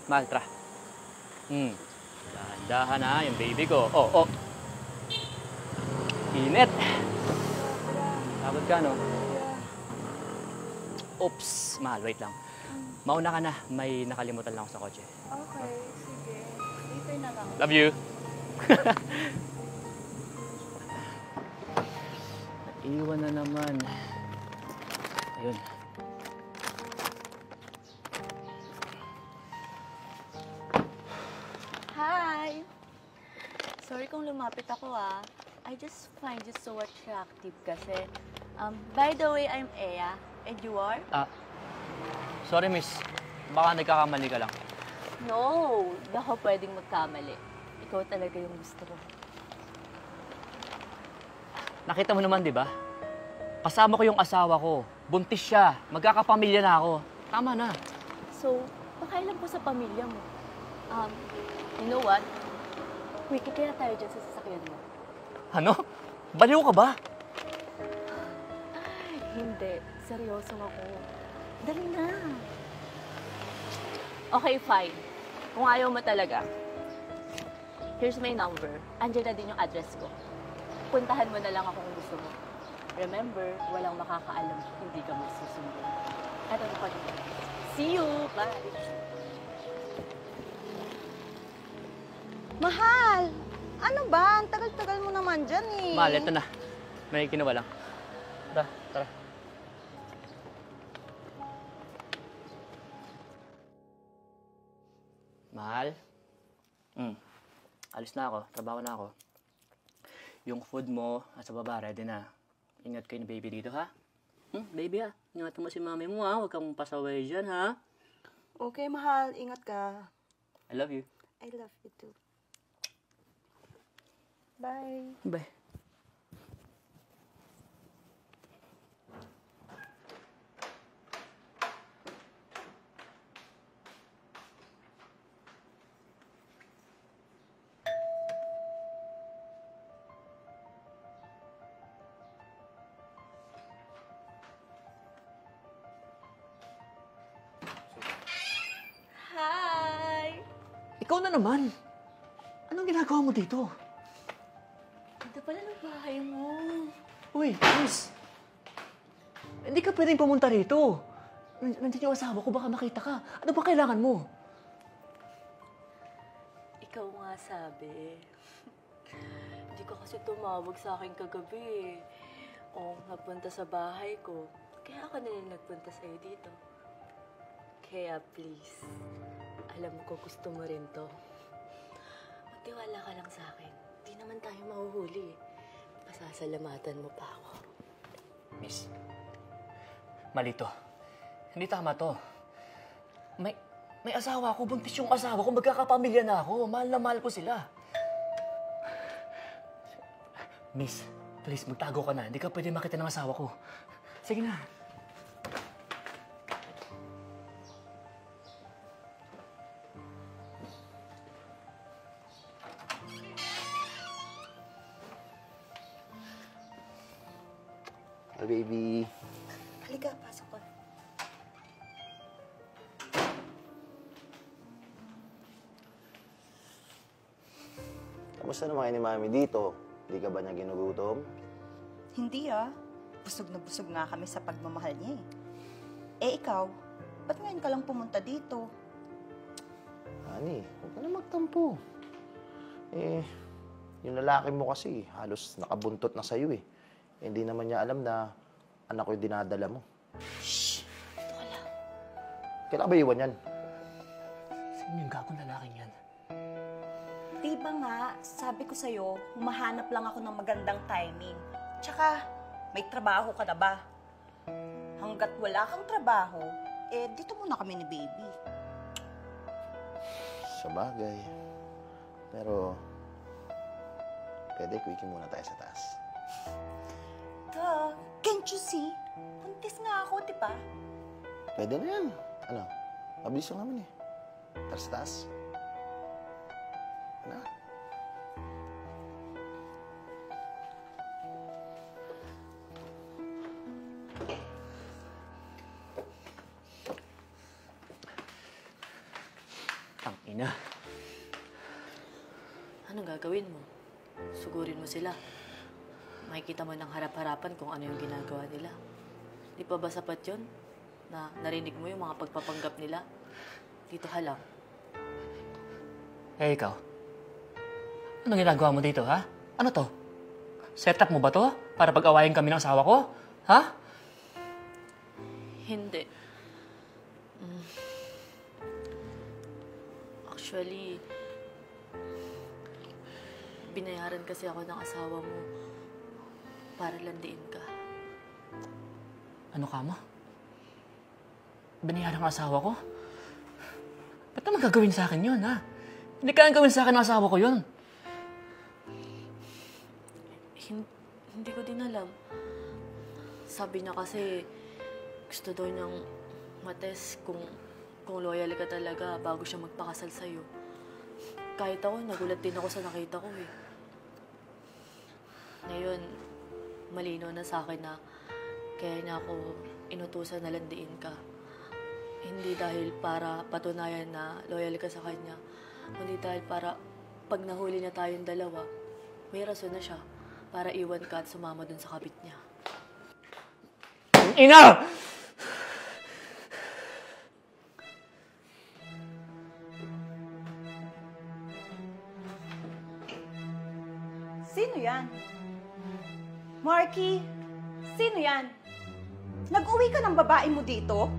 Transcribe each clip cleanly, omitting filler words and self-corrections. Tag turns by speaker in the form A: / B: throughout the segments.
A: Mahal, tara. Dahan-dahan ha, yung baby ko. Oh, oh. Init. Sabot ka, no? Oops, mahal, wait lang. Mauna ka na, may nakalimutan lang ako sa kotse.
B: Okay, sige. Later na lang.
A: Love you. Iwan na naman. Ayun.
B: Hi! Sorry kung lumapit ako I just find you so attractive kasi. By the way, I'm Ea. And you are?
A: Sorry miss. Baka nagkakamali ka lang.
B: No, di ako pwedeng magkamali. Ikaw talaga yung gusto ko.
A: Nakita mo naman, di ba? Kasama ko yung asawa ko. Buntis siya. Magkakapamilya na ako. Tama na.
B: So, pakailan po sa pamilya mo? You know what? Wiki, kaya tayo dyan sa sasakyan mo.
A: Ano? Baliw ka ba?
B: Hindi. Seryoso ako. Dali na. Okay, fine. Kung ayaw mo talaga, here's my number. Andiyan na din yung address ko. Puntahan mo na lang ako kung gusto mo. Remember, walang makakaalam kung hindi ka magsusundo. Eto na ko dito. See you! Bye!
C: Mahal! Ano ba? Ang tagal-tagal mo naman dyan eh.
A: Mahal, eto na. May kinuha lang. Tara, tara. Mahal? Alis na ako. Trabaho na ako. Yung food mo, nasa baba, ready na. Ingat kayo ni baby dito, ha? Baby, ha? Ingatan mo si mami mo, ha? Huwag kang pasaway dyan, ha?
C: Okay, mahal. Ingat ka.
A: I love you.
C: I love you too. Bye.
A: Bye.
B: Hi!
A: Ikaw na naman. Anong ginagawa mo dito?
B: Ganda pala ng bahay mo.
A: Uy, Miss. Hindi ka pwedeng pumunta rito. Nandiyan yung asawa ko, baka makita ka. Ano ba kailangan mo?
B: Ikaw nga sabi. Hindi ka kasi tumawag sa akin kagabi. O, napunta sa bahay ko. Kaya ako na rin nagpunta sa'yo dito. Kaya please, alam ko gusto mo rin to. Magtiwala ka lang sa akin. Di naman tayo mahuhuli. Pasasalamatan mo pa ako.
A: Miss, mali to. Hindi tama to. May asawa ko, buntis yung asawa ko, magkakapamilya na ako. Mahal na mahal ko sila. Miss, please, magtago ka na. Hindi ka pwede makita ng asawa ko. Sige na.
D: Hi, baby.
C: Halika, pasok ka.
D: Kamusta naman kayo ni Mami dito? Hindi ka ba niya ginugutom?
C: Hindi Busog na busog nga kami sa pagmamahal niya ikaw, ba't ngayon ka lang pumunta dito?
D: Honey, huwag ka na magtampo. Yung lalaki mo kasi halos nakabuntot na sa'yo Hindi naman niya alam na anak ko yung dinadala mo.
C: Shh! Ito ka lang.
D: Kailan ba iwan yan?
A: Sino yung gagong lalaking yan?
C: Diba nga, sabi ko sa'yo, humahanap lang ako ng magandang timing. Tsaka, may trabaho ka na ba? Hanggat wala kang trabaho, dito muna kami ni baby.
D: Sa bagay. Pero, pwede quickie muna tayo sa taas.
C: Can't you see? Buntis nga ako, diba?
D: Pwede na yan. Ano? Mabilis lang naman Tara sa taas. Ano?
A: kanina.
B: Anong gagawin mo? Sugurin mo sila. Makikita mo ng harap-harapan kung ano yung ginagawa nila. Di pa ba sapat yun? Na narinig mo yung mga pagpapanggap nila? Dito ka lang.
A: Eh, ikaw? Anong ginagawa mo dito, ha? Ano to? Setup mo ba to? Para pag-awayin kami ng asawa ko? Ha?
B: Hindi. Actually, binayaran kasi ako ng asawa mo para landiin ka.
A: Ano ka mo? Binayaran ang asawa ko? Ba't naman gagawin sa akin yun, ha? Hindi kayang gawin sa akin ng asawa ko yun.
B: Hindi ko din alam. Sabi niya kasi gusto daw niyang mates kung loyal ka talaga bago siya magpakasal sa'yo. Kahit ako, nagulat din ako sa nakita ko eh. Ngayon, malinaw na sa akin na kaya niya ako inutusan na landiin ka. Hindi dahil para patunayan na loyal ka sa kanya, kundi dahil para pag nahuli na tayong dalawa, may rason na siya para iwan ka at sumama dun sa kabit niya.
A: Ina!
C: Sino yan? Marky? Sino yan? Nag-uwi ka ng babae mo dito?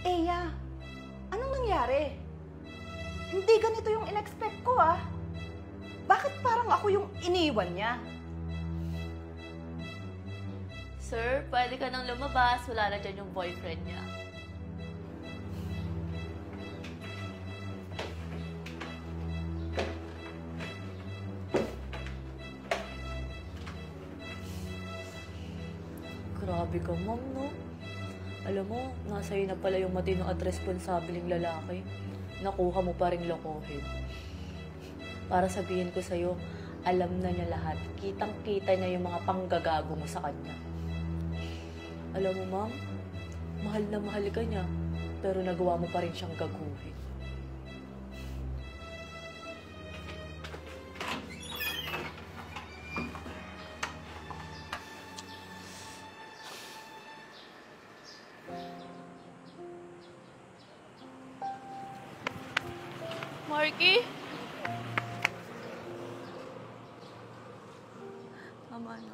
C: Eya, anong nangyari? Hindi ganito yung in-expect ko, ah. Bakit parang ako yung iniwan niya?
B: Sir, pwede ka nang lumabas. Wala na dyan yung boyfriend niya. Grabe ka, ma'am, no? Alam mo, nasa iyo na pala yung matino at responsableng lalaki. Nakuha mo pa rin lokohin. Para sabihin ko sa'yo, alam na niya lahat. Kitang-kita niya yung mga panggagago mo sa kanya. Alam mo, ma'am, mahal na mahal ka niya, pero nagawa mo pa rin siyang gaguhin. Marky? Tama na.